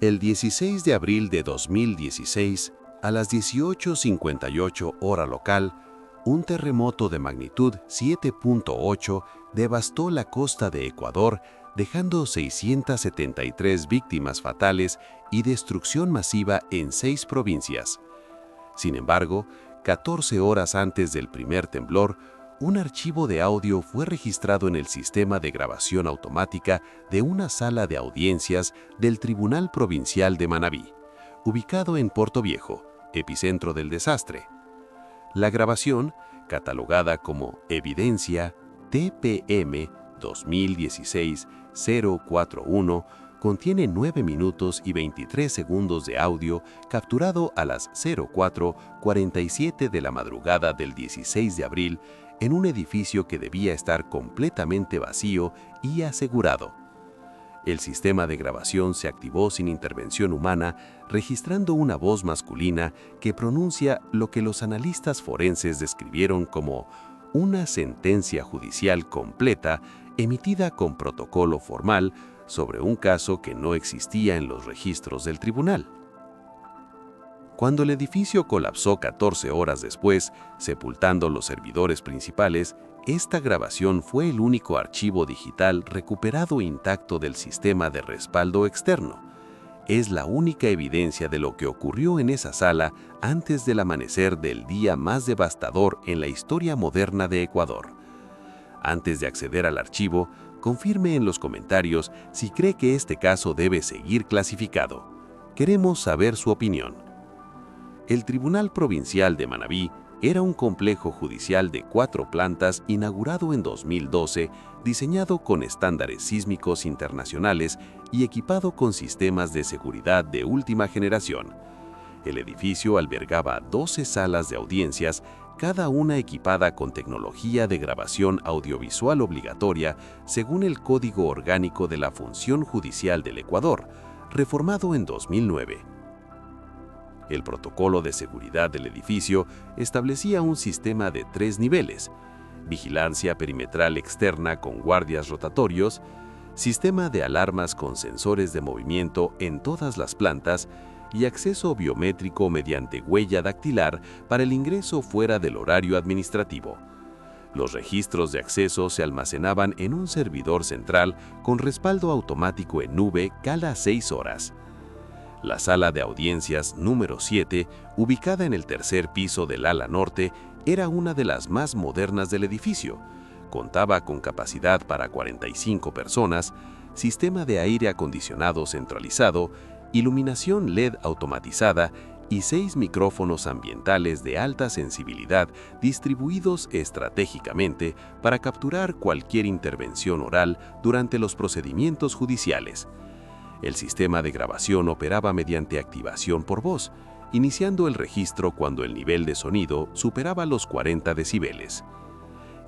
El 16 de abril de 2016, a las 18:58 hora local, un terremoto de magnitud 7.8 devastó la costa de Ecuador, dejando 673 víctimas fatales y destrucción masiva en 6 provincias. Sin embargo, 14 horas antes del primer temblor, un archivo de audio fue registrado en el sistema de grabación automática de una sala de audiencias del Tribunal Provincial de Manabí, ubicado en Portoviejo, epicentro del desastre. La grabación, catalogada como Evidencia TPM 2016-041, contiene 9 minutos y 23 segundos de audio capturado a las 04:47 de la madrugada del 16 de abril en un edificio que debía estar completamente vacío y asegurado. El sistema de grabación se activó sin intervención humana, registrando una voz masculina que pronuncia lo que los analistas forenses describieron como una sentencia judicial completa emitida con protocolo formal sobre un caso que no existía en los registros del tribunal. Cuando el edificio colapsó 14 horas después, sepultando los servidores principales, esta grabación fue el único archivo digital recuperado intacto del sistema de respaldo externo. Es la única evidencia de lo que ocurrió en esa sala antes del amanecer del día más devastador en la historia moderna de Ecuador. Antes de acceder al archivo, confirme en los comentarios si cree que este caso debe seguir clasificado. Queremos saber su opinión. El Tribunal Provincial de Manabí era un complejo judicial de 4 plantas inaugurado en 2012, diseñado con estándares sísmicos internacionales y equipado con sistemas de seguridad de última generación. El edificio albergaba 12 salas de audiencias, cada una equipada con tecnología de grabación audiovisual obligatoria según el Código Orgánico de la Función Judicial del Ecuador, reformado en 2009. El protocolo de seguridad del edificio establecía un sistema de 3 niveles: vigilancia perimetral externa con guardias rotatorios, sistema de alarmas con sensores de movimiento en todas las plantas y acceso biométrico mediante huella dactilar para el ingreso fuera del horario administrativo. Los registros de acceso se almacenaban en un servidor central con respaldo automático en nube cada 6 horas. La sala de audiencias número 7, ubicada en el tercer piso del ala norte, era una de las más modernas del edificio. Contaba con capacidad para 45 personas, sistema de aire acondicionado centralizado, iluminación LED automatizada y 6 micrófonos ambientales de alta sensibilidad distribuidos estratégicamente para capturar cualquier intervención oral durante los procedimientos judiciales. El sistema de grabación operaba mediante activación por voz, iniciando el registro cuando el nivel de sonido superaba los 40 decibeles.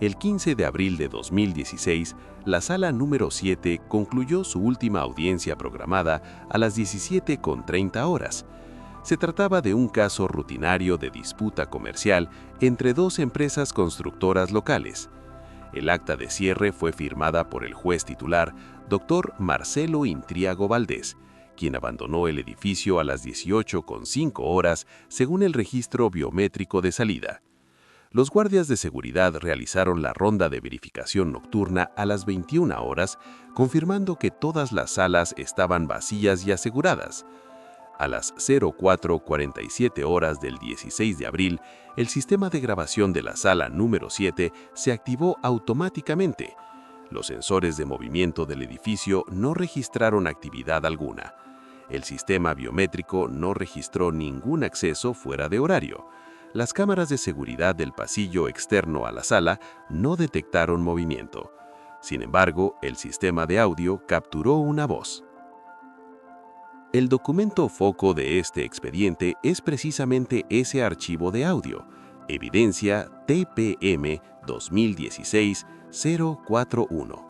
El 15 de abril de 2016, la sala número 7 concluyó su última audiencia programada a las 17:30 horas. Se trataba de un caso rutinario de disputa comercial entre 2 empresas constructoras locales. El acta de cierre fue firmada por el juez titular, Dr. Marcelo Intriago Valdés, quien abandonó el edificio a las 18:05 horas según el registro biométrico de salida. Los guardias de seguridad realizaron la ronda de verificación nocturna a las 21 horas, confirmando que todas las salas estaban vacías y aseguradas. A las 04:47 horas del 16 de abril, el sistema de grabación de la sala número 7 se activó automáticamente. Los sensores de movimiento del edificio no registraron actividad alguna. El sistema biométrico no registró ningún acceso fuera de horario. Las cámaras de seguridad del pasillo externo a la sala no detectaron movimiento. Sin embargo, el sistema de audio capturó una voz. El documento foco de este expediente es precisamente ese archivo de audio, Evidencia TPM 2016-041,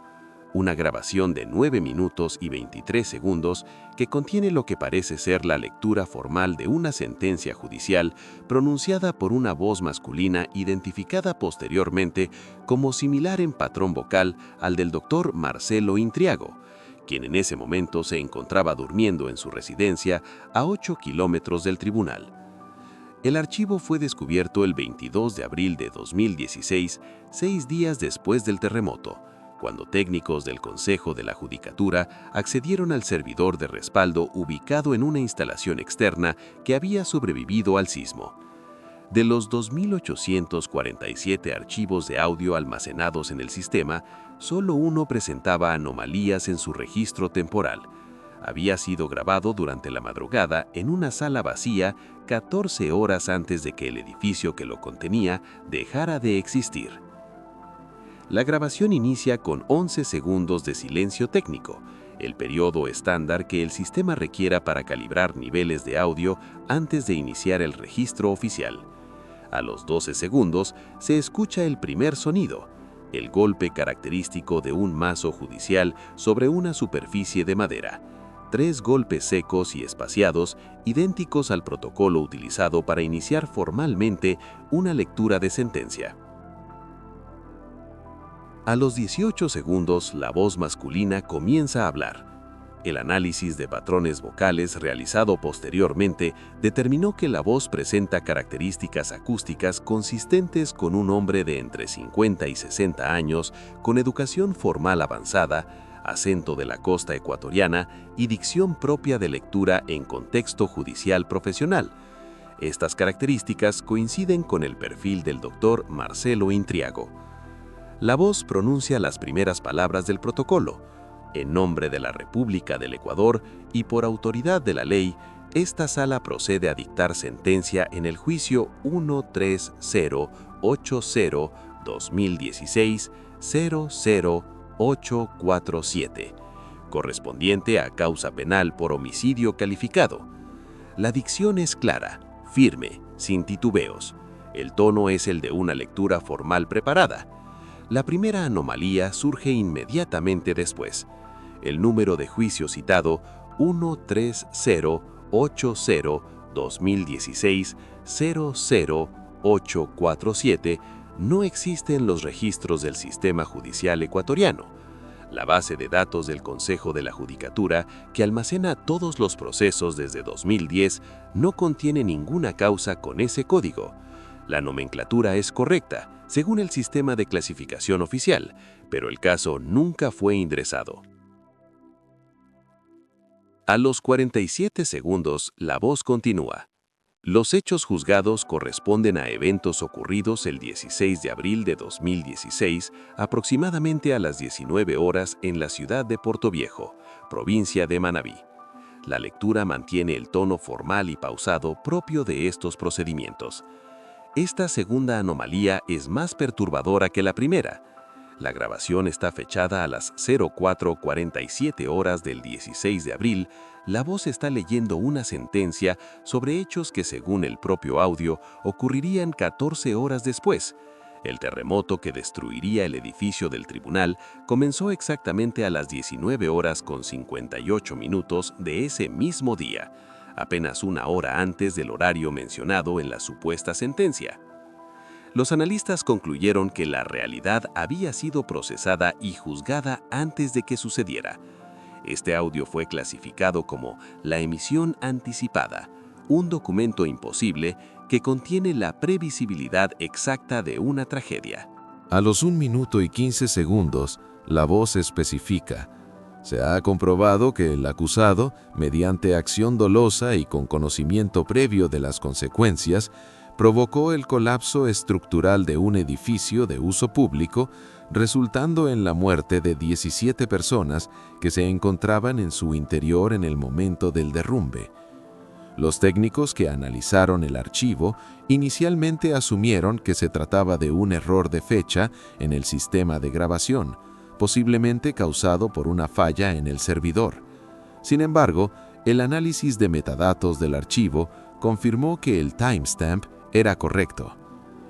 una grabación de 9 minutos y 23 segundos que contiene lo que parece ser la lectura formal de una sentencia judicial pronunciada por una voz masculina identificada posteriormente como similar en patrón vocal al del doctor Marcelo Intriago, quien en ese momento se encontraba durmiendo en su residencia a 8 kilómetros del tribunal. El archivo fue descubierto el 22 de abril de 2016, 6 días después del terremoto, cuando técnicos del Consejo de la Judicatura accedieron al servidor de respaldo ubicado en una instalación externa que había sobrevivido al sismo. De los 2.847 archivos de audio almacenados en el sistema, solo uno presentaba anomalías en su registro temporal. Había sido grabado durante la madrugada en una sala vacía 14 horas antes de que el edificio que lo contenía dejara de existir. La grabación inicia con 11 segundos de silencio técnico, el periodo estándar que el sistema requiera para calibrar niveles de audio antes de iniciar el registro oficial. A los 12 segundos se escucha el primer sonido, el golpe característico de un mazo judicial sobre una superficie de madera. 3 golpes secos y espaciados, idénticos al protocolo utilizado para iniciar formalmente una lectura de sentencia. A los 18 segundos, la voz masculina comienza a hablar. El análisis de patrones vocales realizado posteriormente determinó que la voz presenta características acústicas consistentes con un hombre de entre 50 y 60 años, con educación formal avanzada, acento de la costa ecuatoriana y dicción propia de lectura en contexto judicial profesional. Estas características coinciden con el perfil del doctor Marcelo Intriago. La voz pronuncia las primeras palabras del protocolo. En nombre de la República del Ecuador y por autoridad de la ley, esta sala procede a dictar sentencia en el juicio 13080-2016-00847, correspondiente a causa penal por homicidio calificado. La dicción es clara, firme, sin titubeos. El tono es el de una lectura formal preparada. La primera anomalía surge inmediatamente después. El número de juicio citado 13080-2016-00847 no existe en los registros del sistema judicial ecuatoriano. La base de datos del Consejo de la Judicatura, que almacena todos los procesos desde 2010, no contiene ninguna causa con ese código. La nomenclatura es correcta, según el sistema de clasificación oficial, pero el caso nunca fue ingresado. A los 47 segundos, la voz continúa. Los hechos juzgados corresponden a eventos ocurridos el 16 de abril de 2016, aproximadamente a las 19 horas en la ciudad de Portoviejo, provincia de Manabí. La lectura mantiene el tono formal y pausado propio de estos procedimientos. Esta segunda anomalía es más perturbadora que la primera. La grabación está fechada a las 04:47 horas del 16 de abril. La voz está leyendo una sentencia sobre hechos que, según el propio audio, ocurrirían 14 horas después. El terremoto que destruiría el edificio del tribunal comenzó exactamente a las 19 horas con 58 minutos de ese mismo día, apenas una hora antes del horario mencionado en la supuesta sentencia. Los analistas concluyeron que la realidad había sido procesada y juzgada antes de que sucediera. Este audio fue clasificado como la emisión anticipada, un documento imposible que contiene la previsibilidad exacta de una tragedia. A los 1 minuto y 15 segundos, la voz especifica: se ha comprobado que el acusado, mediante acción dolosa y con conocimiento previo de las consecuencias, provocó el colapso estructural de un edificio de uso público, resultando en la muerte de 17 personas que se encontraban en su interior en el momento del derrumbe. Los técnicos que analizaron el archivo inicialmente asumieron que se trataba de un error de fecha en el sistema de grabación, posiblemente causado por una falla en el servidor. Sin embargo, el análisis de metadatos del archivo confirmó que el timestamp era correcto.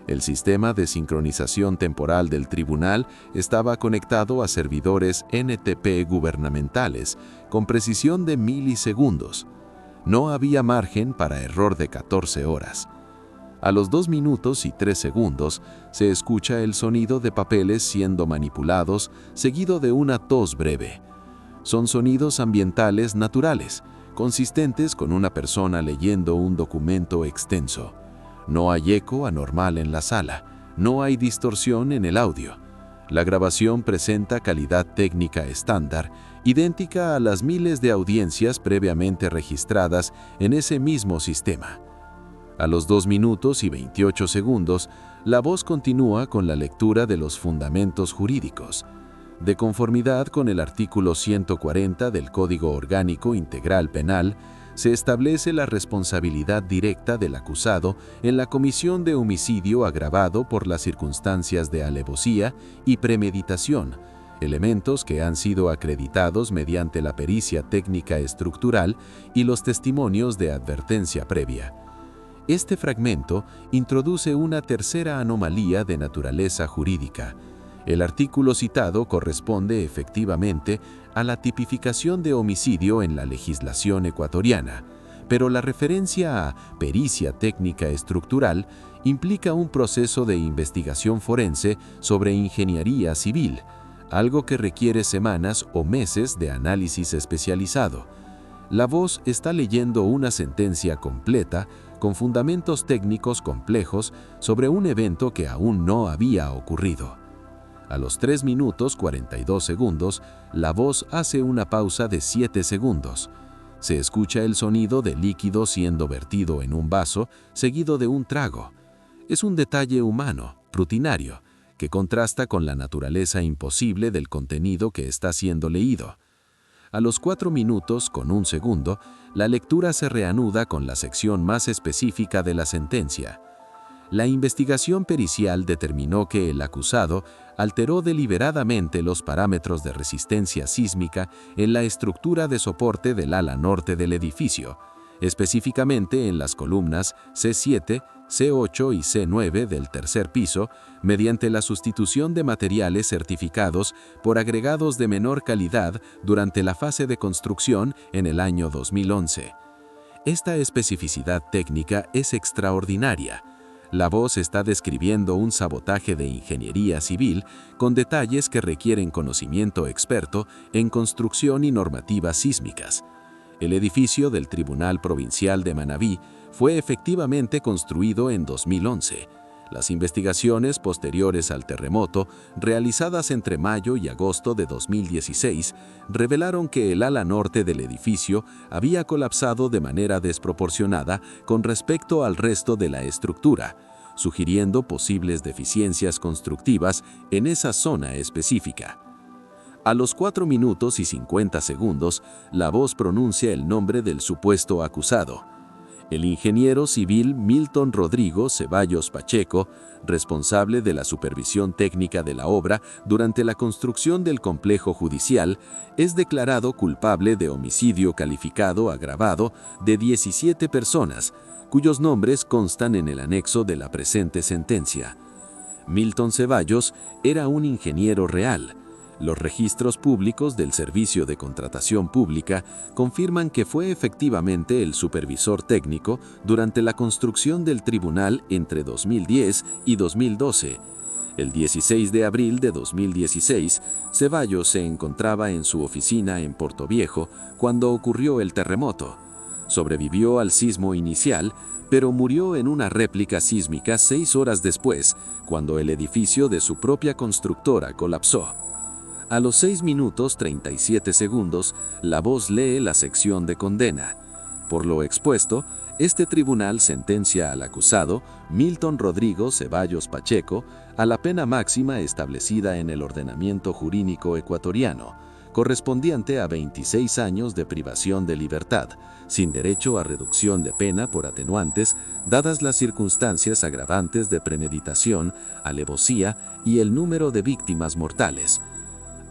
El sistema de sincronización temporal del tribunal estaba conectado a servidores NTP gubernamentales con precisión de milisegundos. No había margen para error de 14 horas. A los 2 minutos y 3 segundos se escucha el sonido de papeles siendo manipulados, seguido de una tos breve. Son sonidos ambientales naturales, consistentes con una persona leyendo un documento extenso. No hay eco anormal en la sala, no hay distorsión en el audio. La grabación presenta calidad técnica estándar, idéntica a las miles de audiencias previamente registradas en ese mismo sistema. A los 2 minutos y 28 segundos, la voz continúa con la lectura de los fundamentos jurídicos. De conformidad con el artículo 140 del Código Orgánico Integral Penal, se establece la responsabilidad directa del acusado en la comisión de homicidio agravado por las circunstancias de alevosía y premeditación, elementos que han sido acreditados mediante la pericia técnica estructural y los testimonios de advertencia previa. Este fragmento introduce una tercera anomalía de naturaleza jurídica. El artículo citado corresponde efectivamente a la tipificación de homicidio en la legislación ecuatoriana, pero la referencia a pericia técnica estructural implica un proceso de investigación forense sobre ingeniería civil, algo que requiere semanas o meses de análisis especializado. La voz está leyendo una sentencia completa con fundamentos técnicos complejos sobre un evento que aún no había ocurrido. A los 3 minutos 42 segundos, la voz hace una pausa de 7 segundos. Se escucha el sonido de líquido siendo vertido en un vaso, seguido de un trago. Es un detalle humano, rutinario, que contrasta con la naturaleza imposible del contenido que está siendo leído. A los 4 minutos con 1 segundo, la lectura se reanuda con la sección más específica de la sentencia. La investigación pericial determinó que el acusado alteró deliberadamente los parámetros de resistencia sísmica en la estructura de soporte del ala norte del edificio, específicamente en las columnas C7, C8 y C9 del tercer piso, mediante la sustitución de materiales certificados por agregados de menor calidad durante la fase de construcción en el año 2011. Esta especificidad técnica es extraordinaria. La voz está describiendo un sabotaje de ingeniería civil con detalles que requieren conocimiento experto en construcción y normativas sísmicas. El edificio del Tribunal Provincial de Manabí fue efectivamente construido en 2011. Las investigaciones posteriores al terremoto, realizadas entre mayo y agosto de 2016, revelaron que el ala norte del edificio había colapsado de manera desproporcionada con respecto al resto de la estructura, sugiriendo posibles deficiencias constructivas en esa zona específica. A los 4 minutos y 50 segundos, la voz pronuncia el nombre del supuesto acusado. El ingeniero civil Milton Rodrigo Ceballos Pacheco, responsable de la supervisión técnica de la obra durante la construcción del complejo judicial, es declarado culpable de homicidio calificado agravado de 17 personas, cuyos nombres constan en el anexo de la presente sentencia. Milton Ceballos era un ingeniero real. Los registros públicos del Servicio de Contratación Pública confirman que fue efectivamente el supervisor técnico durante la construcción del tribunal entre 2010 y 2012. El 16 de abril de 2016, Ceballos se encontraba en su oficina en Portoviejo cuando ocurrió el terremoto. Sobrevivió al sismo inicial, pero murió en una réplica sísmica 6 horas después, cuando el edificio de su propia constructora colapsó. A los 6 minutos 37 segundos, la voz lee la sección de condena. Por lo expuesto, este tribunal sentencia al acusado, Milton Rodrigo Ceballos Pacheco, a la pena máxima establecida en el ordenamiento jurídico ecuatoriano, correspondiente a 26 años de privación de libertad, sin derecho a reducción de pena por atenuantes, dadas las circunstancias agravantes de premeditación, alevosía y el número de víctimas mortales.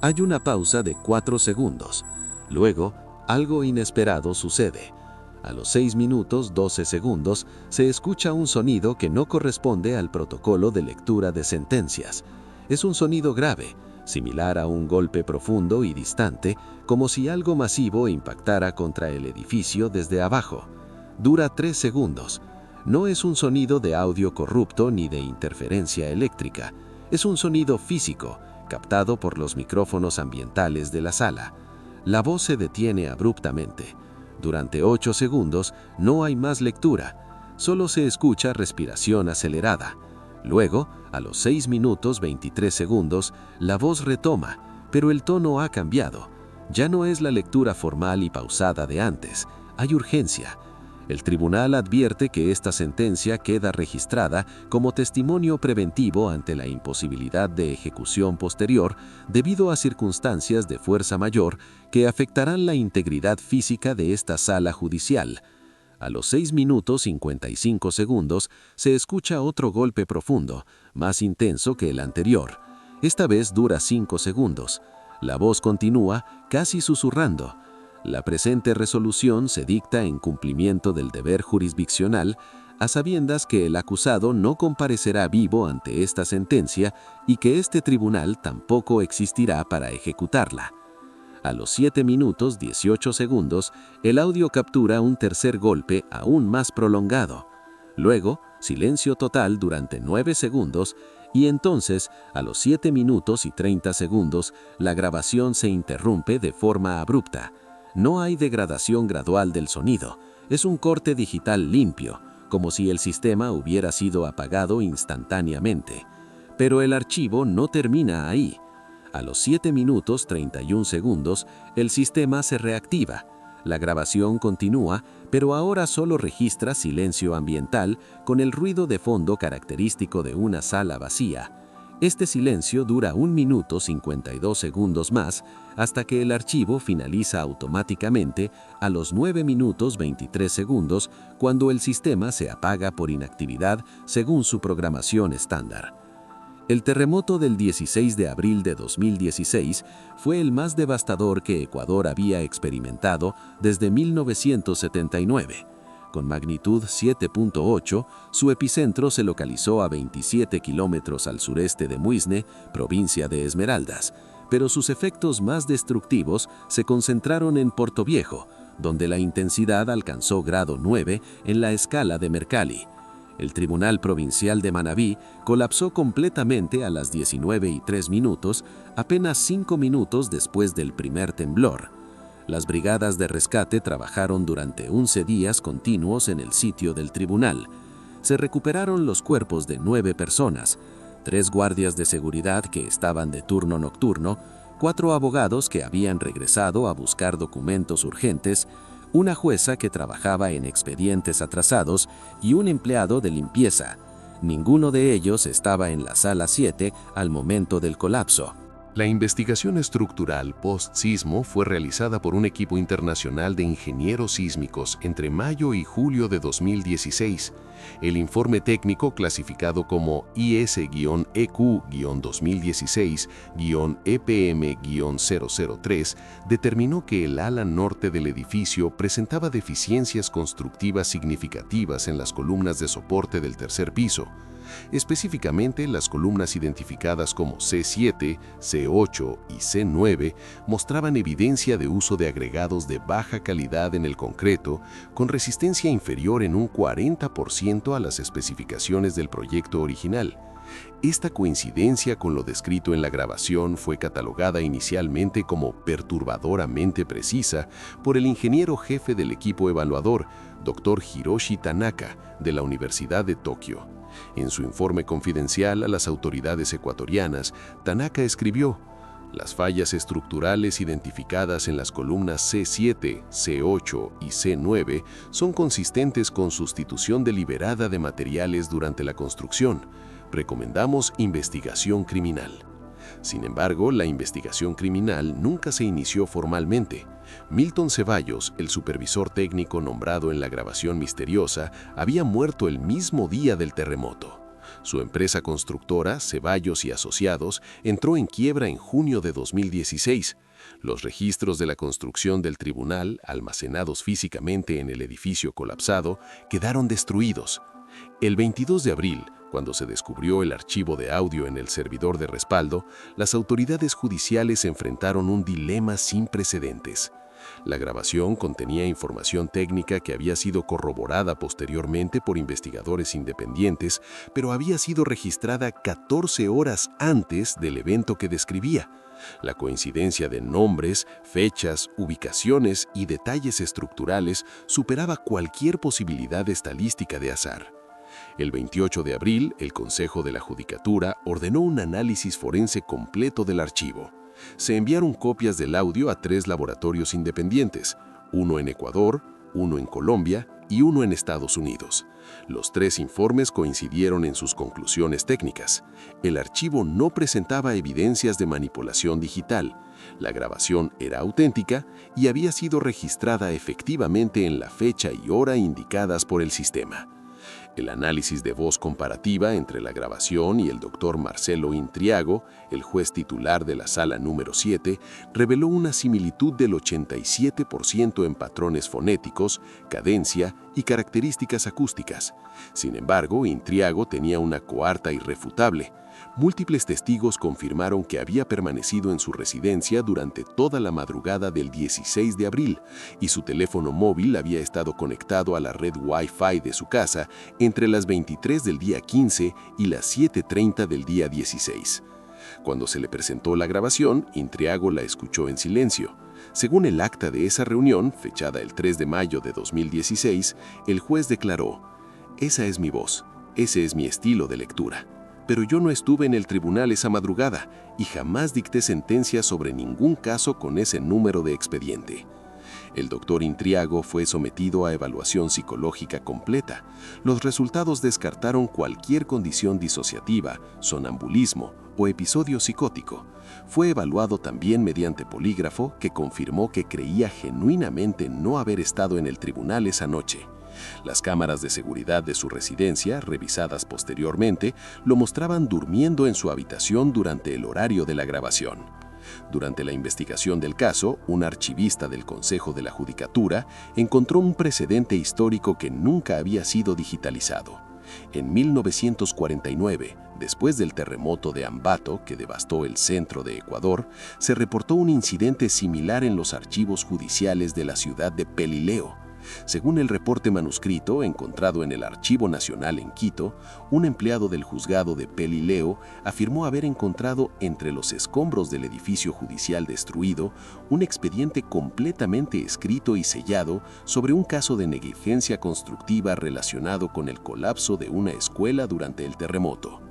Hay una pausa de 4 segundos. Luego, algo inesperado sucede. A los 6 minutos 12 segundos se escucha un sonido que no corresponde al protocolo de lectura de sentencias. Es un sonido grave, similar a un golpe profundo y distante, como si algo masivo impactara contra el edificio desde abajo. Dura 3 segundos. No es un sonido de audio corrupto ni de interferencia eléctrica. Es un sonido físico, captado por los micrófonos ambientales de la sala. La voz se detiene abruptamente. Durante 8 segundos no hay más lectura, solo se escucha respiración acelerada. Luego, a los 6 minutos 23 segundos, la voz retoma, pero el tono ha cambiado. Ya no es la lectura formal y pausada de antes, hay urgencia. El tribunal advierte que esta sentencia queda registrada como testimonio preventivo ante la imposibilidad de ejecución posterior debido a circunstancias de fuerza mayor que afectarán la integridad física de esta sala judicial. A los 6 minutos 55 segundos se escucha otro golpe profundo, más intenso que el anterior. Esta vez dura 5 segundos. La voz continúa, casi susurrando. La presente resolución se dicta en cumplimiento del deber jurisdiccional, a sabiendas que el acusado no comparecerá vivo ante esta sentencia y que este tribunal tampoco existirá para ejecutarla. A los 7 minutos 18 segundos, el audio captura un tercer golpe aún más prolongado. Luego, silencio total durante 9 segundos y entonces, a los 7 minutos y 30 segundos, la grabación se interrumpe de forma abrupta. No hay degradación gradual del sonido, es un corte digital limpio, como si el sistema hubiera sido apagado instantáneamente. Pero el archivo no termina ahí. A los 7 minutos 31 segundos, el sistema se reactiva. La grabación continúa, pero ahora solo registra silencio ambiental con el ruido de fondo característico de una sala vacía. Este silencio dura 1 minuto 52 segundos más hasta que el archivo finaliza automáticamente a los 9 minutos 23 segundos cuando el sistema se apaga por inactividad según su programación estándar. El terremoto del 16 de abril de 2016 fue el más devastador que Ecuador había experimentado desde 1979. Con magnitud 7.8, su epicentro se localizó a 27 kilómetros al sureste de Muisne, provincia de Esmeraldas, pero sus efectos más destructivos se concentraron en Portoviejo, donde la intensidad alcanzó grado 9 en la escala de Mercalli. El Tribunal Provincial de Manabí colapsó completamente a las 19:03, apenas 5 minutos después del primer temblor. Las brigadas de rescate trabajaron durante 11 días continuos en el sitio del tribunal. Se recuperaron los cuerpos de 9 personas, 3 guardias de seguridad que estaban de turno nocturno, 4 abogados que habían regresado a buscar documentos urgentes, una jueza que trabajaba en expedientes atrasados y un empleado de limpieza. Ninguno de ellos estaba en la sala 7 al momento del colapso. La investigación estructural post-sismo fue realizada por un equipo internacional de ingenieros sísmicos entre mayo y julio de 2016. El informe técnico, clasificado como IS-EQ-2016-EPM-003, determinó que el ala norte del edificio presentaba deficiencias constructivas significativas en las columnas de soporte del tercer piso. Específicamente, las columnas identificadas como C7, C8 y C9 mostraban evidencia de uso de agregados de baja calidad en el concreto, con resistencia inferior en un 40% a las especificaciones del proyecto original. Esta coincidencia con lo descrito en la grabación fue catalogada inicialmente como perturbadoramente precisa por el ingeniero jefe del equipo evaluador, Dr. Hiroshi Tanaka, de la Universidad de Tokio. En su informe confidencial a las autoridades ecuatorianas, Tanaka escribió: "Las fallas estructurales identificadas en las columnas C7, C8 y C9 son consistentes con sustitución deliberada de materiales durante la construcción. Recomendamos investigación criminal". Sin embargo, la investigación criminal nunca se inició formalmente. Milton Ceballos, el supervisor técnico nombrado en la grabación misteriosa, había muerto el mismo día del terremoto. Su empresa constructora, Ceballos y Asociados, entró en quiebra en junio de 2016. Los registros de la construcción del tribunal, almacenados físicamente en el edificio colapsado, quedaron destruidos. El 22 de abril, cuando se descubrió el archivo de audio en el servidor de respaldo, las autoridades judiciales enfrentaron un dilema sin precedentes. La grabación contenía información técnica que había sido corroborada posteriormente por investigadores independientes, pero había sido registrada 14 horas antes del evento que describía. La coincidencia de nombres, fechas, ubicaciones y detalles estructurales superaba cualquier posibilidad estadística de azar. El 28 de abril, el Consejo de la Judicatura ordenó un análisis forense completo del archivo. Se enviaron copias del audio a 3 laboratorios independientes, uno en Ecuador, uno en Colombia y uno en Estados Unidos. Los 3 informes coincidieron en sus conclusiones técnicas. El archivo no presentaba evidencias de manipulación digital. La grabación era auténtica y había sido registrada efectivamente en la fecha y hora indicadas por el sistema. El análisis de voz comparativa entre la grabación y el doctor Marcelo Intriago, el juez titular de la sala número 7, reveló una similitud del 87% en patrones fonéticos, cadencia y características acústicas. Sin embargo, Intriago tenía una coarta irrefutable. Múltiples testigos confirmaron que había permanecido en su residencia durante toda la madrugada del 16 de abril y su teléfono móvil había estado conectado a la red Wi-Fi de su casa entre las 23 del día 15 y las 7:30 del día 16. Cuando se le presentó la grabación, Intriago la escuchó en silencio. Según el acta de esa reunión, fechada el 3 de mayo de 2016, el juez declaró: «Esa es mi voz, ese es mi estilo de lectura. Pero yo no estuve en el tribunal esa madrugada y jamás dicté sentencia sobre ningún caso con ese número de expediente». El doctor Intriago fue sometido a evaluación psicológica completa. Los resultados descartaron cualquier condición disociativa, sonambulismo o episodio psicótico. Fue evaluado también mediante polígrafo, que confirmó que creía genuinamente no haber estado en el tribunal esa noche. Las cámaras de seguridad de su residencia, revisadas posteriormente, lo mostraban durmiendo en su habitación durante el horario de la grabación. Durante la investigación del caso, un archivista del Consejo de la Judicatura encontró un precedente histórico que nunca había sido digitalizado. En 1949, después del terremoto de Ambato que devastó el centro de Ecuador, se reportó un incidente similar en los archivos judiciales de la ciudad de Pelileo. Según el reporte manuscrito encontrado en el Archivo Nacional en Quito, un empleado del juzgado de Pelileo afirmó haber encontrado entre los escombros del edificio judicial destruido un expediente completamente escrito y sellado sobre un caso de negligencia constructiva relacionado con el colapso de una escuela durante el terremoto.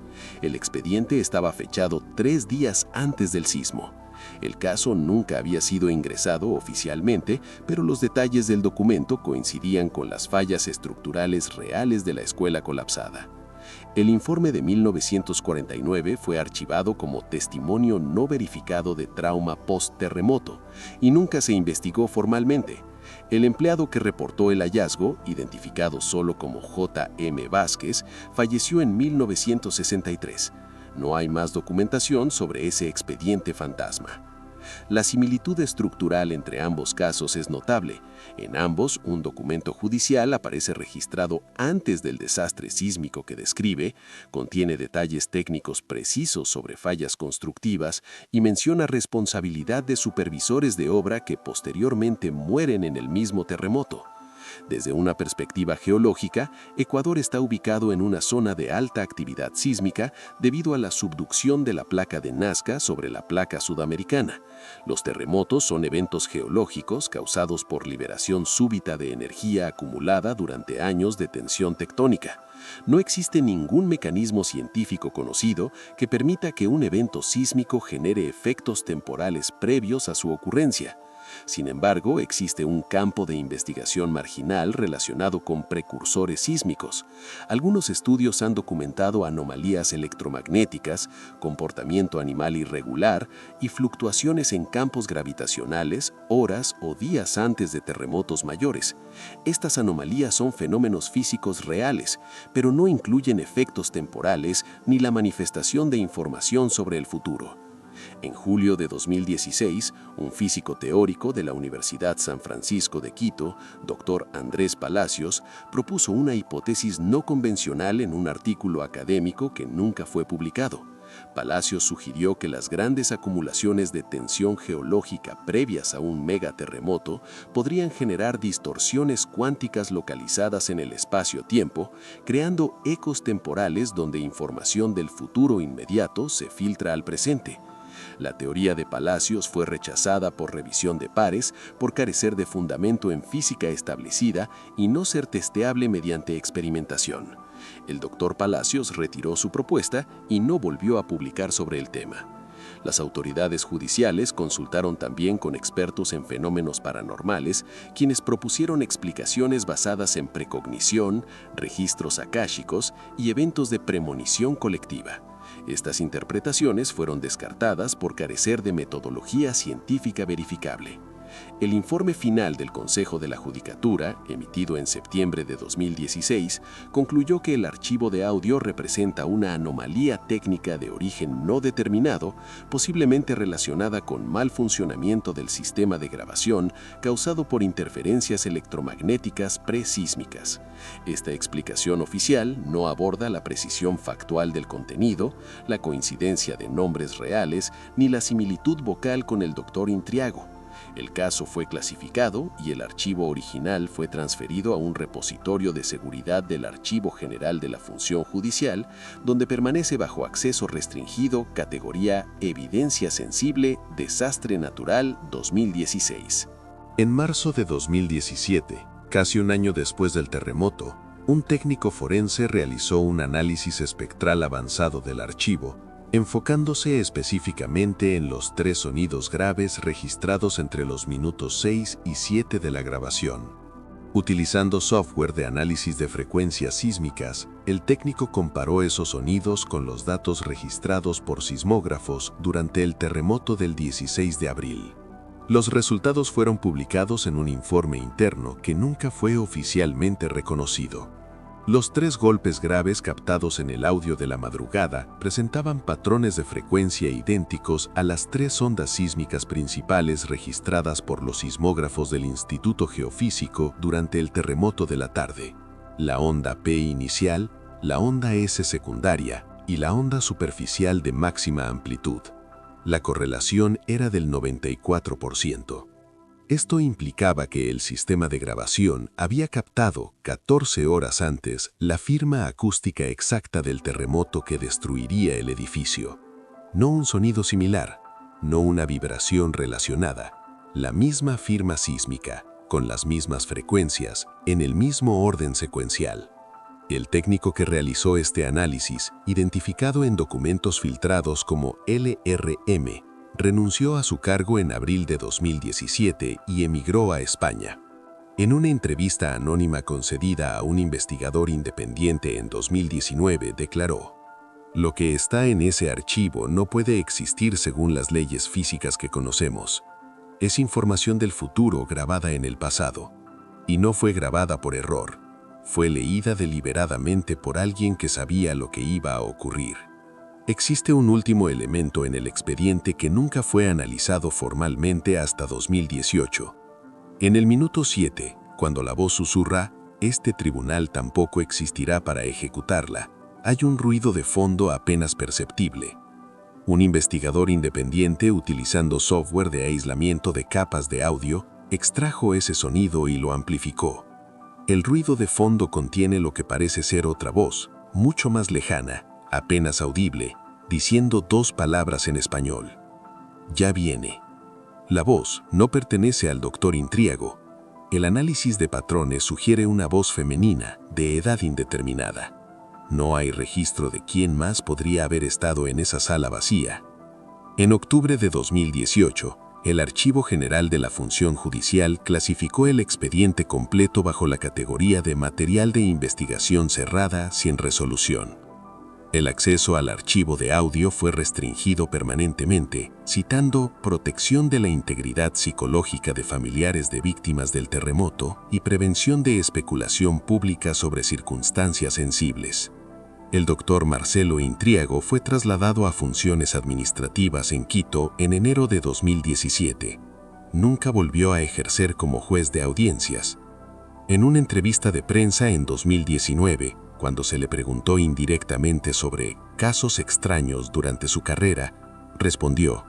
El expediente estaba fechado 3 días antes del sismo. El caso nunca había sido ingresado oficialmente, pero los detalles del documento coincidían con las fallas estructurales reales de la escuela colapsada. El informe de 1949 fue archivado como testimonio no verificado de trauma post-terremoto y nunca se investigó formalmente. El empleado que reportó el hallazgo, identificado solo como J.M. Vázquez, falleció en 1963. No hay más documentación sobre ese expediente fantasma. La similitud estructural entre ambos casos es notable. En ambos, un documento judicial aparece registrado antes del desastre sísmico que describe, contiene detalles técnicos precisos sobre fallas constructivas y menciona responsabilidad de supervisores de obra que posteriormente mueren en el mismo terremoto. Desde una perspectiva geológica, Ecuador está ubicado en una zona de alta actividad sísmica debido a la subducción de la placa de Nazca sobre la placa sudamericana. Los terremotos son eventos geológicos causados por liberación súbita de energía acumulada durante años de tensión tectónica. No existe ningún mecanismo científico conocido que permita que un evento sísmico genere efectos temporales previos a su ocurrencia. Sin embargo, existe un campo de investigación marginal relacionado con precursores sísmicos. Algunos estudios han documentado anomalías electromagnéticas, comportamiento animal irregular y fluctuaciones en campos gravitacionales horas o días antes de terremotos mayores. Estas anomalías son fenómenos físicos reales, pero no incluyen efectos temporales ni la manifestación de información sobre el futuro. En julio de 2016, un físico teórico de la Universidad San Francisco de Quito, Dr. Andrés Palacios, propuso una hipótesis no convencional en un artículo académico que nunca fue publicado. Palacios sugirió que las grandes acumulaciones de tensión geológica previas a un megaterremoto podrían generar distorsiones cuánticas localizadas en el espacio-tiempo, creando ecos temporales donde información del futuro inmediato se filtra al presente. La teoría de Palacios fue rechazada por revisión de pares por carecer de fundamento en física establecida y no ser testeable mediante experimentación. El doctor Palacios retiró su propuesta y no volvió a publicar sobre el tema. Las autoridades judiciales consultaron también con expertos en fenómenos paranormales, quienes propusieron explicaciones basadas en precognición, registros akáshicos y eventos de premonición colectiva. Estas interpretaciones fueron descartadas por carecer de metodología científica verificable. El informe final del Consejo de la Judicatura, emitido en septiembre de 2016, concluyó que el archivo de audio representa una anomalía técnica de origen no determinado, posiblemente relacionada con mal funcionamiento del sistema de grabación causado por interferencias electromagnéticas presísmicas. Esta explicación oficial no aborda la precisión factual del contenido, la coincidencia de nombres reales, ni la similitud vocal con el Dr. Intriago. El caso fue clasificado y el archivo original fue transferido a un repositorio de seguridad del Archivo General de la Función Judicial, donde permanece bajo acceso restringido, categoría Evidencia Sensible, Desastre Natural 2016. En marzo de 2017, casi un año después del terremoto, un técnico forense realizó un análisis espectral avanzado del archivo, enfocándose específicamente en los 3 sonidos graves registrados entre los minutos 6 y 7 de la grabación. Utilizando software de análisis de frecuencias sísmicas, el técnico comparó esos sonidos con los datos registrados por sismógrafos durante el terremoto del 16 de abril. Los resultados fueron publicados en un informe interno que nunca fue oficialmente reconocido. Los 3 golpes graves captados en el audio de la madrugada presentaban patrones de frecuencia idénticos a las 3 ondas sísmicas principales registradas por los sismógrafos del Instituto Geofísico durante el terremoto de la tarde: la onda P inicial, la onda S secundaria y la onda superficial de máxima amplitud. La correlación era del 94%. Esto implicaba que el sistema de grabación había captado 14 horas antes la firma acústica exacta del terremoto que destruiría el edificio. No un sonido similar, no una vibración relacionada, la misma firma sísmica, con las mismas frecuencias, en el mismo orden secuencial. El técnico que realizó este análisis, identificado en documentos filtrados como LRM, renunció a su cargo en abril de 2017 y emigró a España. En una entrevista anónima concedida a un investigador independiente en 2019, declaró: "Lo que está en ese archivo no puede existir según las leyes físicas que conocemos. Es información del futuro grabada en el pasado. Y no fue grabada por error. Fue leída deliberadamente por alguien que sabía lo que iba a ocurrir". Existe un último elemento en el expediente que nunca fue analizado formalmente hasta 2018. En el minuto 7, cuando la voz susurra, "Este tribunal tampoco existirá para ejecutarla", hay un ruido de fondo apenas perceptible. Un investigador independiente, utilizando software de aislamiento de capas de audio, extrajo ese sonido y lo amplificó. El ruido de fondo contiene lo que parece ser otra voz, mucho más lejana, apenas audible, diciendo 2 palabras en español: "Ya viene". La voz no pertenece al Dr. Intriago. El análisis de patrones sugiere una voz femenina, de edad indeterminada. No hay registro de quién más podría haber estado en esa sala vacía. En octubre de 2018, el Archivo General de la Función Judicial clasificó el expediente completo bajo la categoría de material de investigación cerrada sin resolución. El acceso al archivo de audio fue restringido permanentemente, citando protección de la integridad psicológica de familiares de víctimas del terremoto y prevención de especulación pública sobre circunstancias sensibles. El doctor Marcelo Intriago fue trasladado a funciones administrativas en Quito en enero de 2017. Nunca volvió a ejercer como juez de audiencias. En una entrevista de prensa en 2019, cuando se le preguntó indirectamente sobre casos extraños durante su carrera, respondió: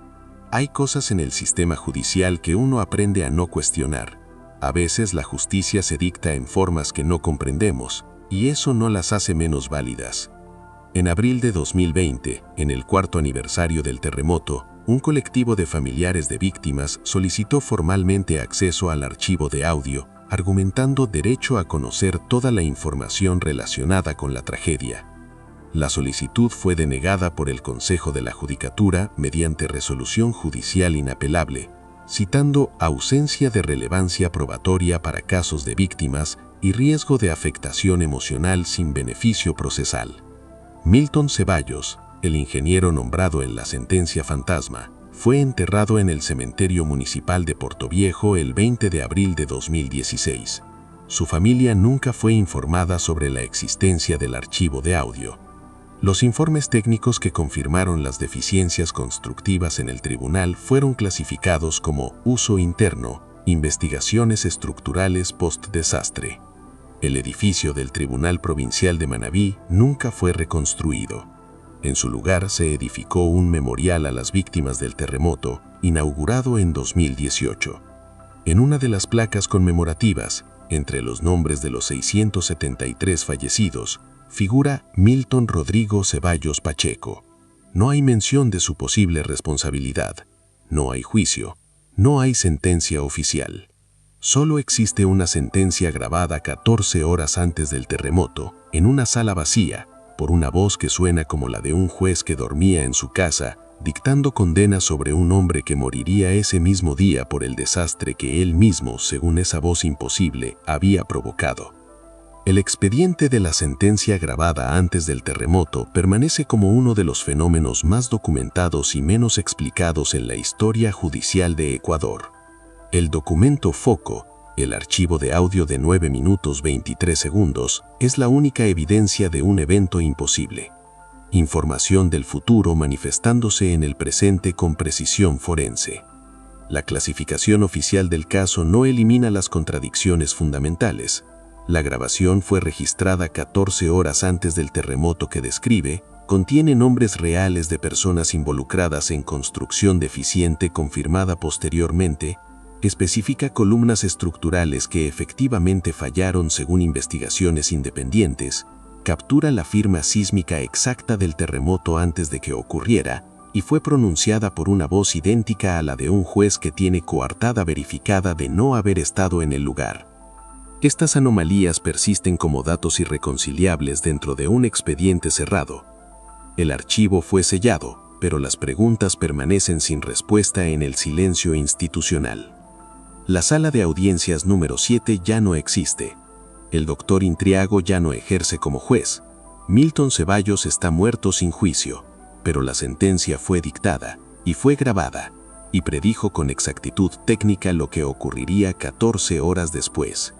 "Hay cosas en el sistema judicial que uno aprende a no cuestionar. A veces la justicia se dicta en formas que no comprendemos, y eso no las hace menos válidas". En abril de 2020, en el 4º aniversario del terremoto, un colectivo de familiares de víctimas solicitó formalmente acceso al archivo de audio, argumentando derecho a conocer toda la información relacionada con la tragedia. La solicitud fue denegada por el Consejo de la Judicatura mediante resolución judicial inapelable, citando ausencia de relevancia probatoria para casos de víctimas y riesgo de afectación emocional sin beneficio procesal. Milton Ceballos, el ingeniero nombrado en la sentencia fantasma, fue enterrado en el cementerio municipal de Portoviejo el 20 de abril de 2016. Su familia nunca fue informada sobre la existencia del archivo de audio. Los informes técnicos que confirmaron las deficiencias constructivas en el tribunal fueron clasificados como uso interno, investigaciones estructurales post-desastre. El edificio del Tribunal Provincial de Manabí nunca fue reconstruido. En su lugar se edificó un memorial a las víctimas del terremoto, inaugurado en 2018. En una de las placas conmemorativas, entre los nombres de los 673 fallecidos, figura Milton Rodrigo Ceballos Pacheco. No hay mención de su posible responsabilidad. No hay juicio. No hay sentencia oficial. Solo existe una sentencia grabada 14 horas antes del terremoto, en una sala vacía, por una voz que suena como la de un juez que dormía en su casa, dictando condena sobre un hombre que moriría ese mismo día por el desastre que él mismo, según esa voz imposible, había provocado. El expediente de la sentencia grabada antes del terremoto permanece como uno de los fenómenos más documentados y menos explicados en la historia judicial de Ecuador. El documento Foco, el archivo de audio de 9 minutos 23 segundos, es la única evidencia de un evento imposible. Información del futuro manifestándose en el presente con precisión forense. La clasificación oficial del caso no elimina las contradicciones fundamentales. La grabación fue registrada 14 horas antes del terremoto que describe, contiene nombres reales de personas involucradas en construcción deficiente confirmada posteriormente, especifica columnas estructurales que efectivamente fallaron según investigaciones independientes, captura la firma sísmica exacta del terremoto antes de que ocurriera y fue pronunciada por una voz idéntica a la de un juez que tiene coartada verificada de no haber estado en el lugar. Estas anomalías persisten como datos irreconciliables dentro de un expediente cerrado. El archivo fue sellado, pero las preguntas permanecen sin respuesta en el silencio institucional. La sala de audiencias número 7 ya no existe. El doctor Intriago ya no ejerce como juez. Milton Ceballos está muerto sin juicio, pero la sentencia fue dictada y fue grabada, y predijo con exactitud técnica lo que ocurriría 14 horas después.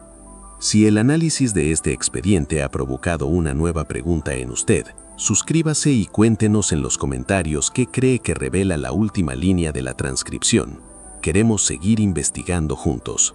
Si el análisis de este expediente ha provocado una nueva pregunta en usted, suscríbase y cuéntenos en los comentarios qué cree que revela la última línea de la transcripción. Queremos seguir investigando juntos.